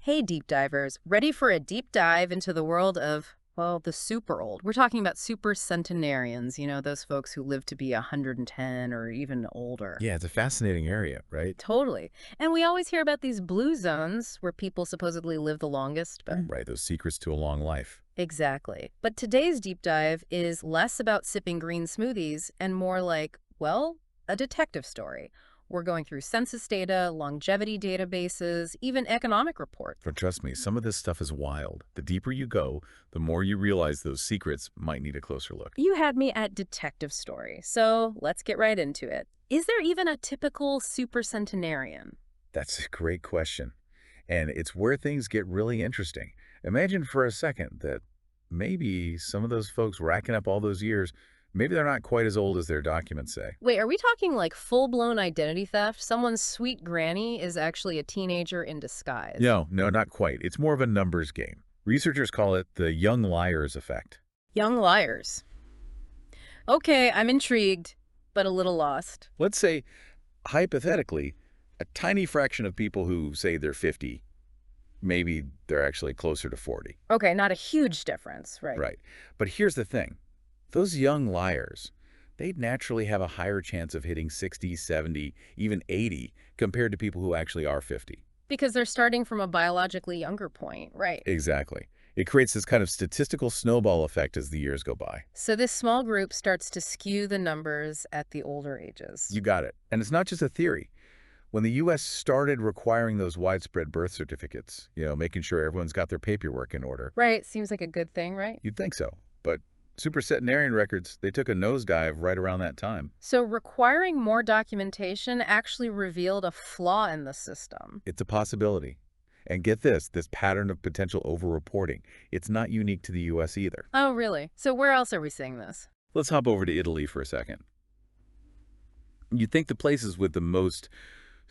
Hey, deep divers, ready for a deep dive into the world of, well, the super old. We're talking about supercentenarians, those folks who live to be 110 or even older. Yeah, it's a fascinating area, right? Totally. And we always hear about these blue zones where people supposedly live the longest, but Right, those secrets to a long life. exactly. But today's deep dive is less about sipping green smoothies and more like, well, a detective story. We're going through census data, longevity databases, even economic reports. But trust me, some of this stuff is wild. The deeper you go, the more you realize those secrets might need a closer look. You had me at detective story, so let's get right into it. Is there even a typical supercentenarian? That's a great question. And it's where things get really interesting. Imagine for a second that maybe some of those folks racking up all those years, maybe they're not quite as old as their documents say. Wait, are we talking like full-blown identity theft? Someone's sweet granny is actually a teenager in disguise. No, not quite. It's more of a numbers game. Researchers call it the young liars effect. Young liars. Okay, I'm intrigued, but a little lost. Let's say, hypothetically, a tiny fraction of people who say they're 50, maybe they're actually closer to 40. Okay, not a huge difference, right? Right. But here's the thing. Those young liars, they'd naturally have a higher chance of hitting 60, 70, even 80 compared to people who actually are 50. Because they're starting from a biologically younger point, right? Exactly. It creates this kind of statistical snowball effect as the years go by. So this small group starts to skew the numbers at the older ages. You got it. And it's not just a theory. When the U.S. started requiring those widespread birth certificates, making sure everyone's got their paperwork in order, Right, seems like a good thing, right? you'd think so. But supercentenarian records, they took a nosedive right around that time. So requiring more documentation actually revealed a flaw in the system. It's a possibility. And get this pattern of potential over-reporting, it's not unique to the U.S. either. Oh, really? So where else are we seeing this? Let's hop over to Italy for a second. You'd think the places with the most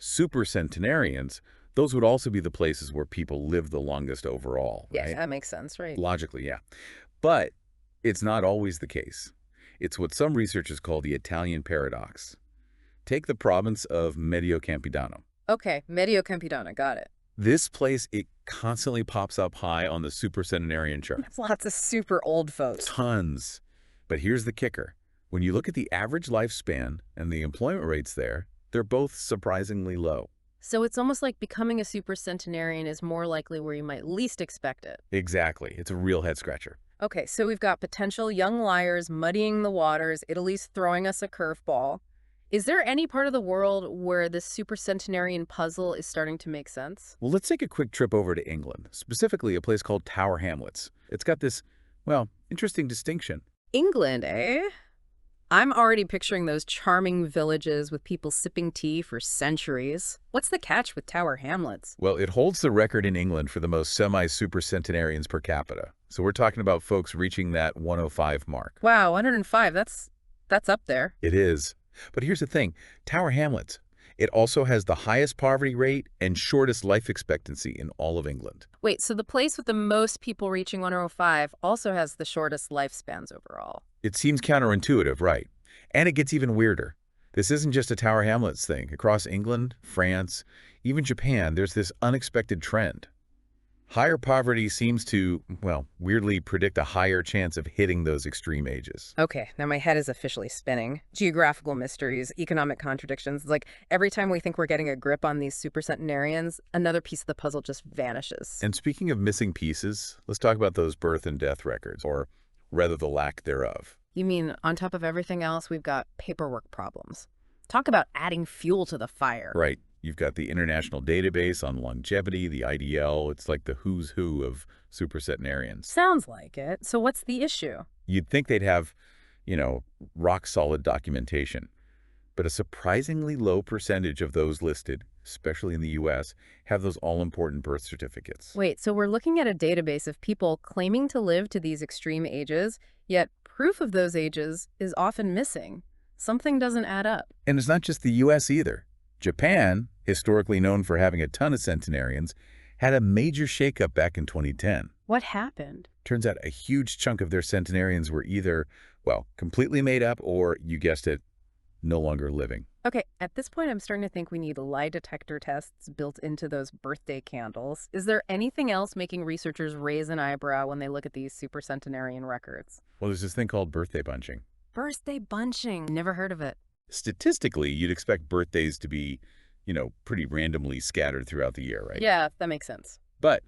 supercentenarians, those would also be the places where people live the longest overall, Yes, right? that makes sense, right? Logically, yeah. But it's not always the case. It's what some researchers call the Italian paradox. Take the province of Medio Campidano. Okay, Medio Campidano, got it. This place, it constantly pops up high on the supercentenarian chart. That's lots of super old folks. Tons. But here's the kicker. When you look at the average lifespan and the employment rates there, they're both surprisingly low. So it's almost like becoming a supercentenarian is more likely where you might least expect it. Exactly. It's a real head-scratcher. Okay, so we've got potential young liars muddying the waters. Italy's throwing us a curveball. Is there any part of the world where this supercentenarian puzzle is starting to make sense? Well, let's take a quick trip over to England, specifically a place called Tower Hamlets. It's got this, well, interesting distinction. England, eh? I'm already picturing those charming villages with people sipping tea for centuries. What's the catch with Tower Hamlets? Well, it holds the record in England for the most semi-supercentenarians per capita. So we're talking about folks reaching that 105 mark. Wow, 105, that's up there. It is. But here's the thing. Tower Hamlets, it also has the highest poverty rate and shortest life expectancy in all of England. Wait, so the place with the most people reaching 105 also has the shortest lifespans overall. It seems counterintuitive, right? And it gets even weirder. This isn't just a Tower Hamlets thing. Across England, France, even Japan, there's this unexpected trend. Higher poverty seems to, well, weirdly predict a higher chance of hitting those extreme ages. Okay, now my head is officially spinning. Geographical mysteries, economic contradictions. Like every time we think we're getting a grip on these supercentenarians, another piece of the puzzle just vanishes. And speaking of missing pieces, let's talk about those birth and death records, or rather the lack thereof. You mean on top of everything else, we've got paperwork problems. Talk about adding fuel to the fire. Right. You've got the International Database on Longevity, the IDL. It's like the who's who of supercentenarians. Sounds like it. So what's the issue? You'd think they'd have, rock-solid documentation. But a surprisingly low percentage of those listed, especially in the U.S., have those all-important birth certificates. Wait, so we're looking at a database of people claiming to live to these extreme ages, yet proof of those ages is often missing. Something doesn't add up. And it's not just the U.S. either. Japan, historically known for having a ton of centenarians, had a major shakeup back in 2010. What happened? Turns out a huge chunk of their centenarians were either, well, completely made up or, you guessed it, no longer living. Okay, at this point, I'm starting to think we need lie detector tests built into those birthday candles. Is there anything else making researchers raise an eyebrow when they look at these supercentenarian records? Well, there's this thing called birthday bunching. Birthday bunching. Never heard of it. Statistically, you'd expect birthdays to be, pretty randomly scattered throughout the year, right? Yeah, that makes sense. But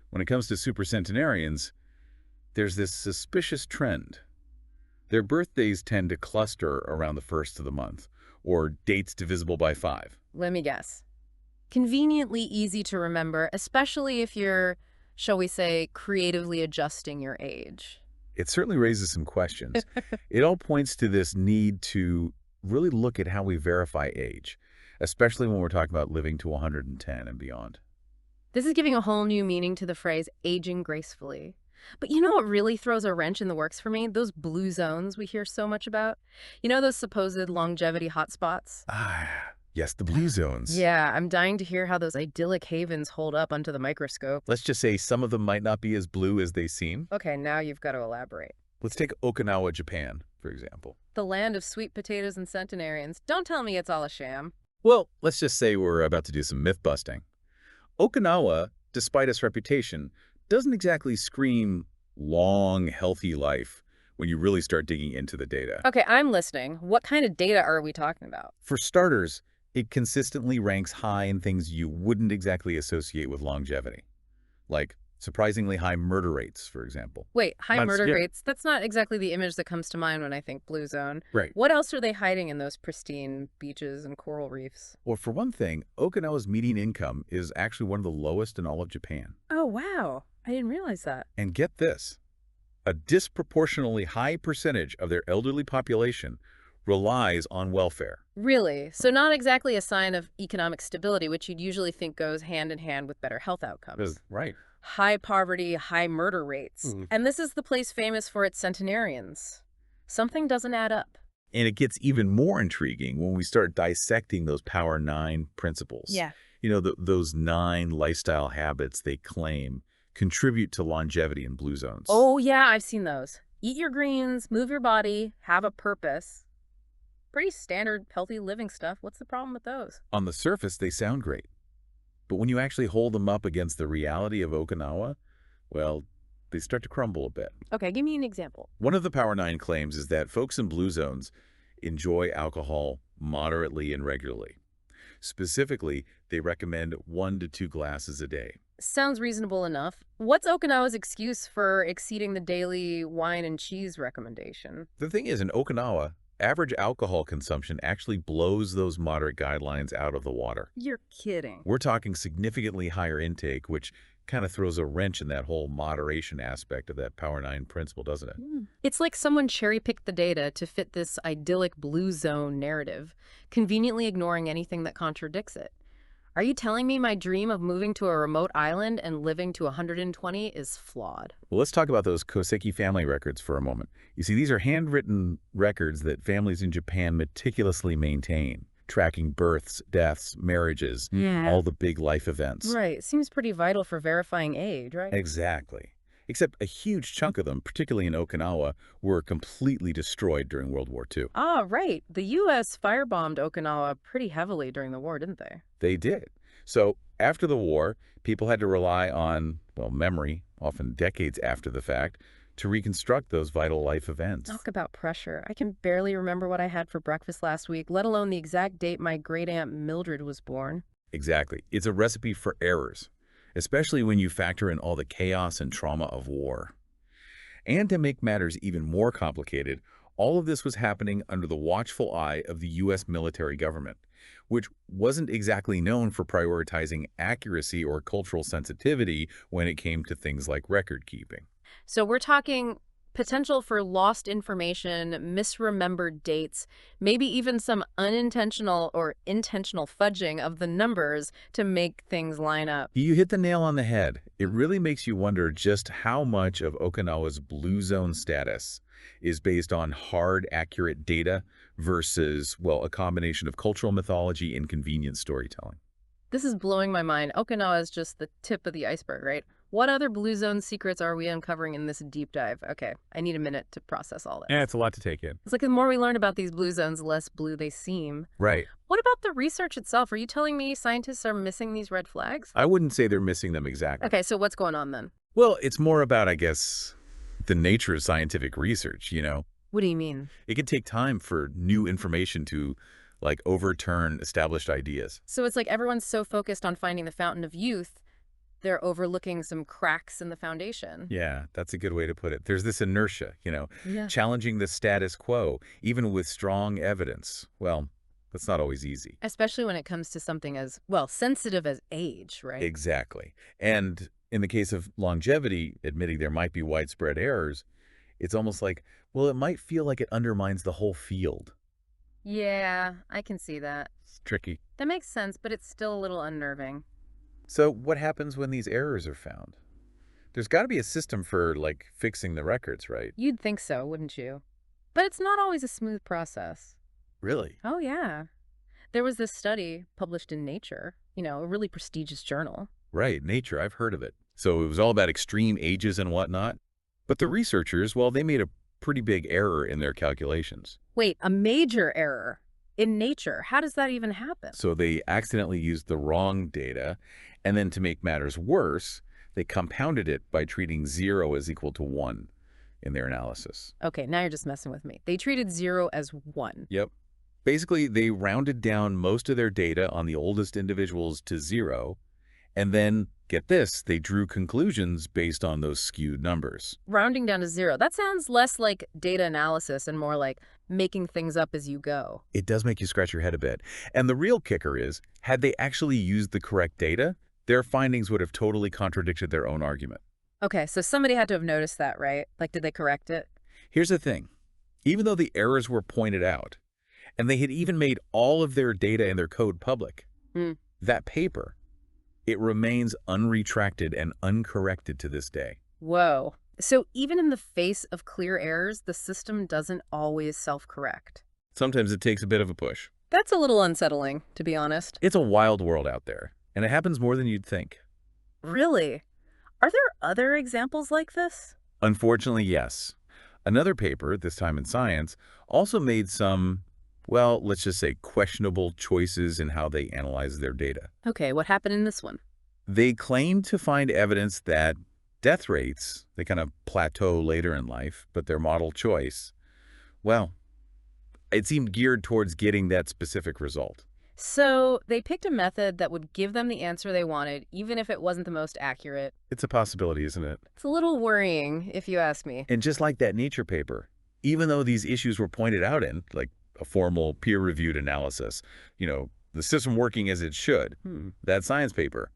when it comes to supercentenarians, there's this suspicious trend. Their birthdays tend to cluster around the first of the month, or dates divisible by 5. Let me guess. Conveniently easy to remember, especially if you're, shall we say, creatively adjusting your age. It certainly raises some questions. It all points to this need to really look at how we verify age, especially when we're talking about living to 110 and beyond. This is giving a whole new meaning to the phrase aging gracefully. But you know what really throws a wrench in the works for me? Those blue zones we hear so much about. You know those supposed longevity hotspots? Ah, yes, the blue zones. Yeah, I'm dying to hear how those idyllic havens hold up under the microscope. Let's just say some of them might not be as blue as they seem. Okay, now you've got to elaborate. Let's take Okinawa, Japan, for example. The land of sweet potatoes and centenarians. Don't tell me it's all a sham. Well, let's just say we're about to do some myth busting. Okinawa, despite its reputation, doesn't exactly scream long, healthy life when you really start digging into the data. Okay, I'm listening. What kind of data are we talking about? For starters, it consistently ranks high in things you wouldn't exactly associate with longevity, like surprisingly high murder rates, for example. Wait, high That's- murder yeah. rates? That's not exactly the image that comes to mind when I think blue zone. Right. What else are they hiding in those pristine beaches and coral reefs? Well, for one thing, Okinawa's median income is actually one of the lowest in all of Japan. Oh, wow. I didn't realize that. And get this, a disproportionately high percentage of their elderly population relies on welfare. Really? So not exactly a sign of economic stability, which you'd usually think goes hand in hand with better health outcomes. Right. High poverty, high murder rates. And this is the place famous for its centenarians. Something doesn't add up. And it gets even more intriguing when we start dissecting those Power 9 principles. Yeah. Those 9 lifestyle habits they claim contribute to longevity in blue zones. Oh, yeah, I've seen those. Eat your greens, move your body, have a purpose. Pretty standard, healthy living stuff. What's the problem with those? On the surface, they sound great. But when you actually hold them up against the reality of Okinawa, well, they start to crumble a bit. Okay, give me an example. One of the Power 9 claims is that folks in blue zones enjoy alcohol moderately and regularly. Specifically, they recommend 1 to 2 glasses a day. Sounds reasonable enough. What's Okinawa's excuse for exceeding the daily wine and cheese recommendation? The thing is, in Okinawa, average alcohol consumption actually blows those moderate guidelines out of the water. You're kidding. We're talking significantly higher intake, which kind of throws a wrench in that whole moderation aspect of that Power 9 principle, doesn't it? It's like someone cherry-picked the data to fit this idyllic blue zone narrative, conveniently ignoring anything that contradicts it. Are you telling me my dream of moving to a remote island and living to 120 is flawed? Well, let's talk about those Koseki family records for a moment. You see, these are handwritten records that families in Japan meticulously maintain, tracking births, deaths, marriages, all the big life events. Right. Seems pretty vital for verifying age, right? Exactly. Except a huge chunk of them, particularly in Okinawa, were completely destroyed during World War II. Ah, right. The U.S. firebombed Okinawa pretty heavily during the war, didn't they? They did. So after the war, people had to rely on, memory, often decades after the fact, to reconstruct those vital life events. Talk about pressure. I can barely remember what I had for breakfast last week, let alone the exact date my great-aunt Mildred was born. Exactly. It's a recipe for errors, especially when you factor in all the chaos and trauma of war. And to make matters even more complicated, all of this was happening under the watchful eye of the U.S. military government, which wasn't exactly known for prioritizing accuracy or cultural sensitivity when it came to things like record keeping. So we're talking potential for lost information, misremembered dates, maybe even some unintentional or intentional fudging of the numbers to make things line up. You hit the nail on the head. It really makes you wonder just how much of Okinawa's blue zone status is based on hard, accurate data versus, a combination of cultural mythology and convenient storytelling. This is blowing my mind. Okinawa is just the tip of the iceberg, right? What other blue zone secrets are we uncovering in this deep dive? Okay, I need a minute to process all Yeah, this. it's a lot to take in. It's like the more we learn about these blue zones, the less blue they seem. Right. What about the research itself? Are you telling me scientists are missing these red flags? I wouldn't say they're missing them exactly. Okay, so what's going on then? Well, it's more about, I guess, the nature of scientific research, you know? What do you mean? It can take time for new information to, like, overturn established ideas. So it's like everyone's so focused on finding the fountain of youth, they're overlooking some cracks in the foundation. Yeah, that's a good way to put it. There's this inertia, you know, Yeah. challenging the status quo, even with strong evidence. Well, that's not always easy. Especially when it comes to something as, well, sensitive as age, right? Exactly. And in the case of longevity, admitting there might be widespread errors, it's almost like, well, it might feel like it undermines the whole field. Yeah, I can see that. It's tricky. That makes sense, but it's still a little unnerving. So what happens when these errors are found? There's got to be a system for, like, fixing the records, right? You'd think so, wouldn't you? But it's not always a smooth process. Really? Oh, yeah. There was this study published in Nature, a really prestigious journal. Right, Nature, I've heard of it. So it was all about extreme ages and whatnot. But the researchers, well, they made a pretty big error in their calculations. Wait, a major error in Nature. How does that even happen? So they accidentally used the wrong data, and then to make matters worse, they compounded it by treating 0 as equal to 1 in their analysis. Okay, now you're just messing with me. They treated 0 as 1. Yep. Basically, they rounded down most of their data on the oldest individuals to 0, and then, get this, they drew conclusions based on those skewed numbers. Rounding down to 0. That sounds less like data analysis and more like making things up as you go. It does make you scratch your head a bit. And the real kicker is, had they actually used the correct data, their findings would have totally contradicted their own argument. Okay, so somebody had to have noticed that, right? Like, did they correct it? Here's the thing. Even though the errors were pointed out, and they had even made all of their data and their code public, that paper, it remains unretracted and uncorrected to this day. Whoa. So even in the face of clear errors, the system doesn't always self-correct. Sometimes it takes a bit of a push. That's a little unsettling, to be honest. It's a wild world out there, and it happens more than you'd think. Really? Are there other examples like this? Unfortunately, yes. Another paper, this time in Science, also made some, well, let's just say questionable choices in how they analyze their data. Okay, what happened in this one? They claimed to find evidence that death rates, they kind of plateau later in life, but their model choice, well, it seemed geared towards getting that specific result. So they picked a method that would give them the answer they wanted, even if it wasn't the most accurate. It's a possibility, isn't it? It's a little worrying, if you ask me. And just like that Nature paper, even though these issues were pointed out in, like, a formal peer-reviewed analysis, the system working as it should, that Science paper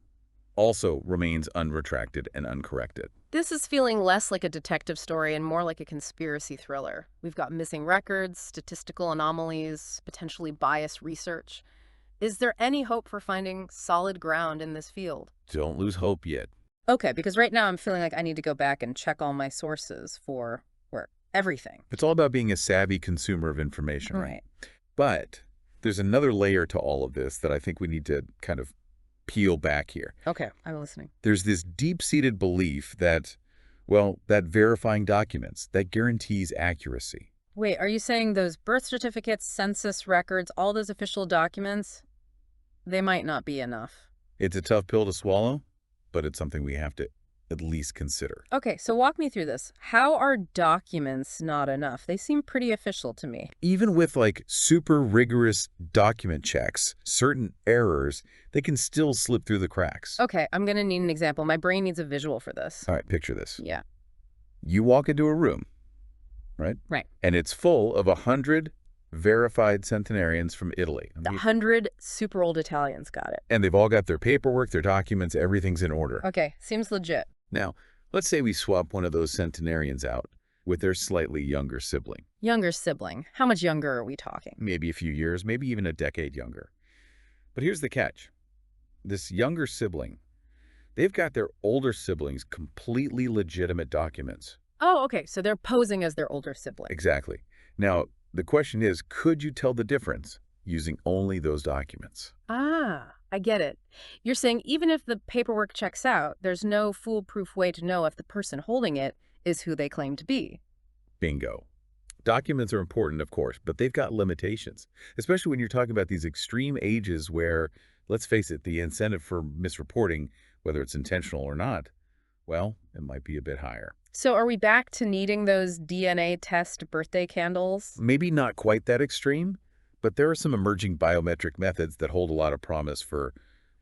also remains unretracted and uncorrected. This is feeling less like a detective story and more like a conspiracy thriller. We've got missing records, statistical anomalies, potentially biased research. Is there any hope for finding solid ground in this field? Don't lose hope yet. Okay, because right now I'm feeling like I need to go back and check all my sources for everything. It's all about being a savvy consumer of information, Right. But there's another layer to all of this that I think we need to kind of peel back here. Okay, I'm listening. There's this deep-seated belief that, well, that verifying documents, that guarantees accuracy. Wait, are you saying those birth certificates, census records, all those official documents, they might not be enough? It's a tough pill to swallow, but it's something we have to at least consider. Okay, so walk me through this. How are documents not enough? They seem pretty official to me. Even with, like, super rigorous document checks, certain errors, they can still slip through the cracks. Okay, I'm going to need an example. My brain needs a visual for this. All right, picture this. Yeah. You walk into a room, right? Right. And it's full of 100 verified centenarians from Italy. 100 super old Italians, got it. And they've all got their paperwork, their documents, everything's in order. Okay, seems legit. Now, let's say we swap one of those centenarians out with their slightly younger sibling. Younger sibling. How much younger are we talking? Maybe a few years, maybe even a decade younger. But here's the catch. This younger sibling, they've got their older siblings' completely legitimate documents. Oh, okay, so they're posing as their older sibling. Exactly. Now, the question is, could you tell the difference using only those documents? Ah, I get it. You're saying even if the paperwork checks out, there's no foolproof way to know if the person holding it is who they claim to be. Bingo. Documents are important, of course, but they've got limitations, especially when you're talking about these extreme ages where, let's face it, the incentive for misreporting, whether it's intentional or not, well, it might be a bit higher. So are we back to needing those DNA test birthday candles? Maybe not quite that extreme, but there are some emerging biometric methods that hold a lot of promise for,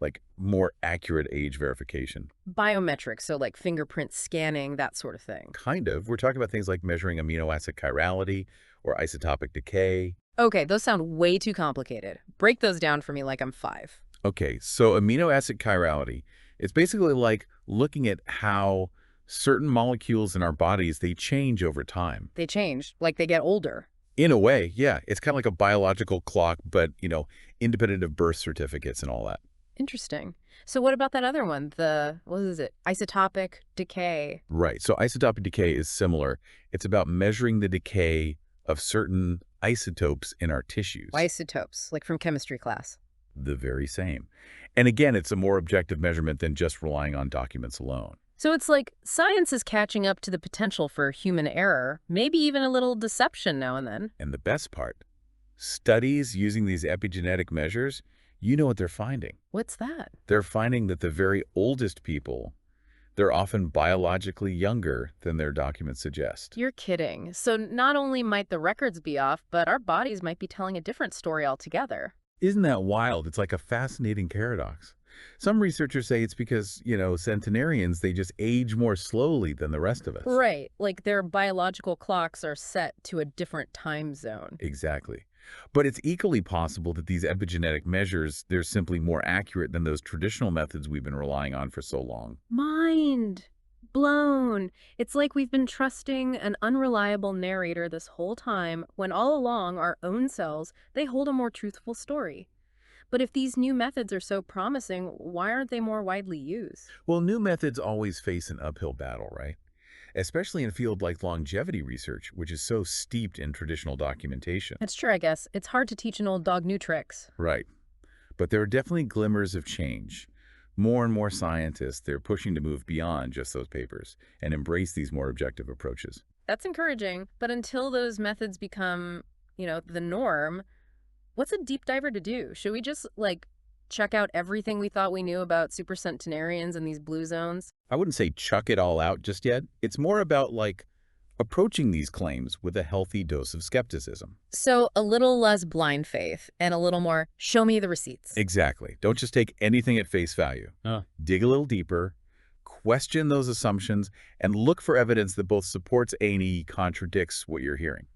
like, more accurate age verification. Biometrics, so like fingerprint scanning, that sort of thing. Kind of. We're talking about things like measuring amino acid chirality or isotopic decay. Okay, those sound way too complicated. Break those down for me like I'm 5. Okay, so amino acid chirality, it's basically like looking at how certain molecules in our bodies, they change over time. They change, like they get older. In a way, yeah, it's kind of like a biological clock, but, independent of birth certificates and all that. Interesting. So what about that other one? What is it? Isotopic decay. Right, so isotopic decay is similar. It's about measuring the decay of certain isotopes in our tissues. Isotopes, like from chemistry class. The very same. And again, it's a more objective measurement than just relying on documents alone. So it's like science is catching up to the potential for human error, maybe even a little deception now and then. And the best part, studies using these epigenetic measures, you know what they're finding. What's that? They're finding that the very oldest people, they're often biologically younger than their documents suggest. You're kidding. So not only might the records be off, but our bodies might be telling a different story altogether. Isn't that wild? It's like a fascinating paradox. Some researchers say it's because, centenarians, they just age more slowly than the rest of us. Right, like their biological clocks are set to a different time zone. Exactly. But it's equally possible that these epigenetic measures, they're simply more accurate than those traditional methods we've been relying on for so long. Mind blown. It's like we've been trusting an unreliable narrator this whole time when all along our own cells, they hold a more truthful story. But if these new methods are so promising, why aren't they more widely used? Well, new methods always face an uphill battle, right? Especially in a field like longevity research, which is so steeped in traditional documentation. That's true, I guess. It's hard to teach an old dog new tricks. Right. But there are definitely glimmers of change. More and more scientists, they're pushing to move beyond just those papers and embrace these more objective approaches. That's encouraging. But until those methods become, the norm, what's a deep diver to do? Should we just, check out everything we thought we knew about supercentenarians and these blue zones? I wouldn't say chuck it all out just yet. It's more about, approaching these claims with a healthy dose of skepticism. So a little less blind faith and a little more show me the receipts. Exactly. Don't just take anything at face value. Dig a little deeper, question those assumptions, and look for evidence that both supports and contradicts what you're hearing.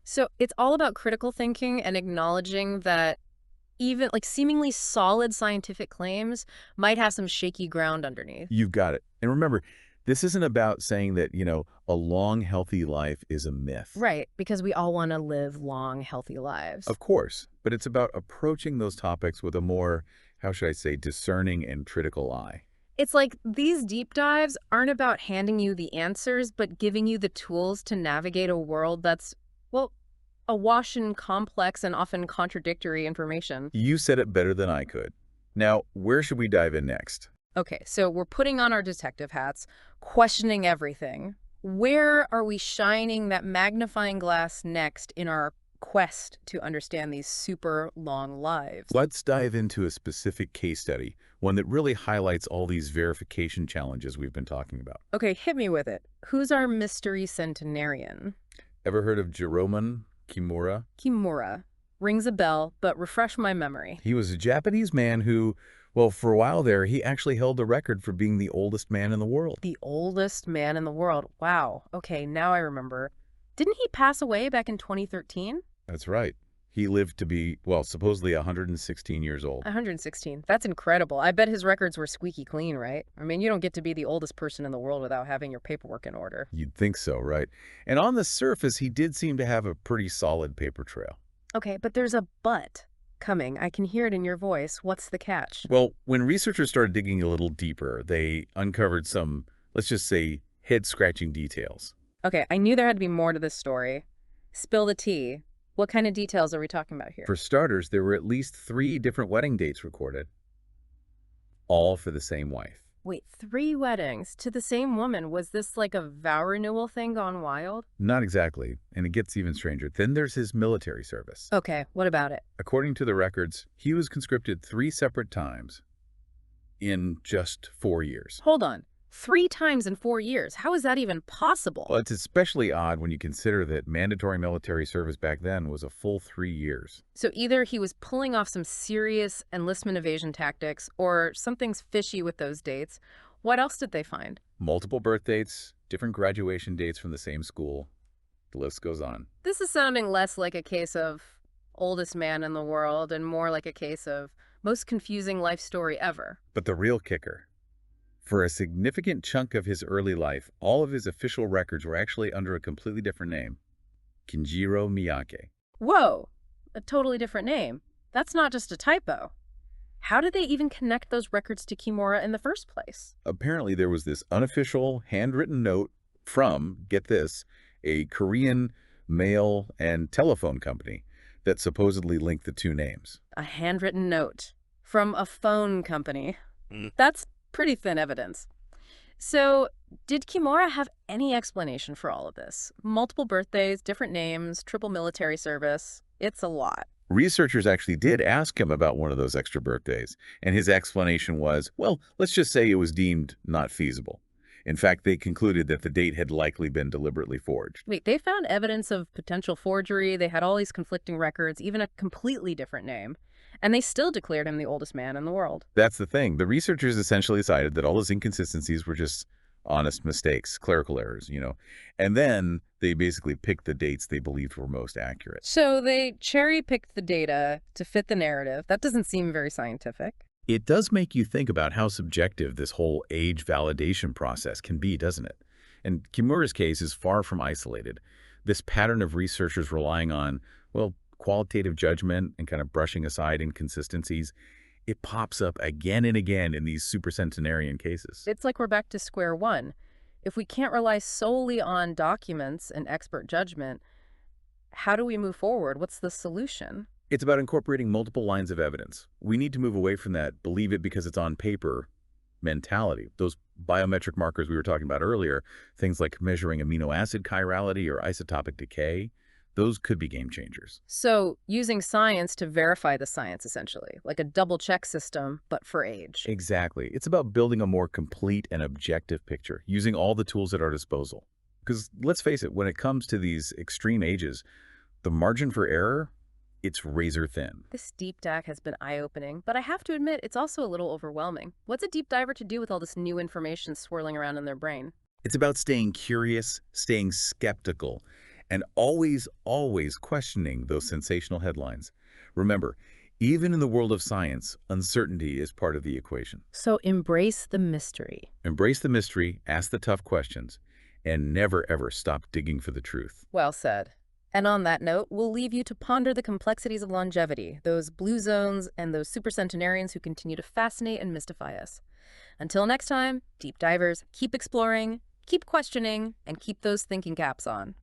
So it's all about critical thinking and acknowledging that even seemingly solid scientific claims might have some shaky ground underneath. You've got it. And remember, this isn't about saying that, a long, healthy life is a myth. Right, because we all want to live long, healthy lives. Of course, but it's about approaching those topics with a more, how should I say, discerning and critical eye. It's like these deep dives aren't about handing you the answers, but giving you the tools to navigate a world that's, well, awash in complex and often contradictory information. You said it better than I could. Now, where should we dive in next? Okay, so we're putting on our detective hats, questioning everything. Where are we shining that magnifying glass next in our quest to understand these super long lives? Let's dive into a specific case study, one that really highlights all these verification challenges we've been talking about. Okay, hit me with it. Who's our mystery centenarian? Ever heard of Jérôme Kimura? Kimura. Rings a bell, but refresh my memory. He was a Japanese man who, well, for a while there, he actually held the record for being the oldest man in the world. The oldest man in the world. Wow. Okay, now I remember. Didn't he pass away back in 2013? That's right. He lived to be, well, supposedly 116 years old. 116. That's incredible. I bet his records were squeaky clean, right? I mean, you don't get to be the oldest person in the world without having your paperwork in order. You'd think so, right? And on the surface, he did seem to have a pretty solid paper trail. Okay, but there's a but coming. I can hear it in your voice. What's the catch? Well, when researchers started digging a little deeper, they uncovered some, let's just say, head-scratching details. Okay, I knew there had to be more to this story. Spill the tea. What kind of details are we talking about here? For starters, there were at least 3 different wedding dates recorded. all for the same wife. Wait, 3 weddings to the same woman. Was this like a vow renewal thing gone wild? Not exactly, and it gets even stranger. Then there's his military service. Okay, what about it? According to the records, he was conscripted 3 separate times in just 4 years. Hold on. 3 times in 4 years. How is that even possible? Well, it's especially odd when you consider that mandatory military service back then was a full 3 years. So either he was pulling off some serious enlistment evasion tactics or something's fishy with those dates. What else did they find? Multiple birth dates, different graduation dates from the same school. The list goes on. This is sounding less like a case of oldest man in the world and more like a case of most confusing life story ever. But the real kicker, for a significant chunk of his early life, all of his official records were actually under a completely different name, Kinjiro Miyake. Whoa, a totally different name. That's not just a typo. How did they even connect those records to Kimura in the first place? Apparently, there was this unofficial handwritten note from, get this, a Korean mail and telephone company that supposedly linked the two names. A handwritten note from a phone company. That's pretty thin evidence. So, did Kimura have any explanation for all of this? Multiple birthdays, different names, triple military service. It's a lot. Researchers actually did ask him about one of those extra birthdays, and his explanation was, well, let's just say it was deemed not feasible. In fact, they concluded that the date had likely been deliberately forged. Wait, they found evidence of potential forgery. They had all these conflicting records, even a completely different name. And they still declared him the oldest man in the world. That's the thing. The researchers essentially decided that all those inconsistencies were just honest mistakes, clerical errors, And then they basically picked the dates they believed were most accurate. So they cherry-picked the data to fit the narrative. That doesn't seem very scientific. It does make you think about how subjective this whole age validation process can be, doesn't it? And Kimura's case is far from isolated. This pattern of researchers relying on, well, qualitative judgment and kind of brushing aside inconsistencies, it pops up again and again in these supercentenarian cases. It's like we're back to square one. If we can't rely solely on documents and expert judgment, how do we move forward? What's the solution? It's about incorporating multiple lines of evidence. We need to move away from that believe it because it's on paper mentality. Those biometric markers we were talking about earlier, things like measuring amino acid chirality or isotopic decay, those could be game changers. So using science to verify the science, essentially, like a double check system, but for age. Exactly. It's about building a more complete and objective picture, using all the tools at our disposal. Because let's face it, when it comes to these extreme ages, the margin for error, it's razor thin. This deep dive has been eye-opening, but I have to admit it's also a little overwhelming. What's a deep diver to do with all this new information swirling around in their brain? It's about staying curious, staying skeptical, and always, always questioning those sensational headlines. Remember, even in the world of science, uncertainty is part of the equation. So embrace the mystery. Embrace the mystery, ask the tough questions, and never ever stop digging for the truth. Well said. And on that note, we'll leave you to ponder the complexities of longevity, those blue zones, and those supercentenarians who continue to fascinate and mystify us. Until next time, deep divers, keep exploring, keep questioning, and keep those thinking caps on.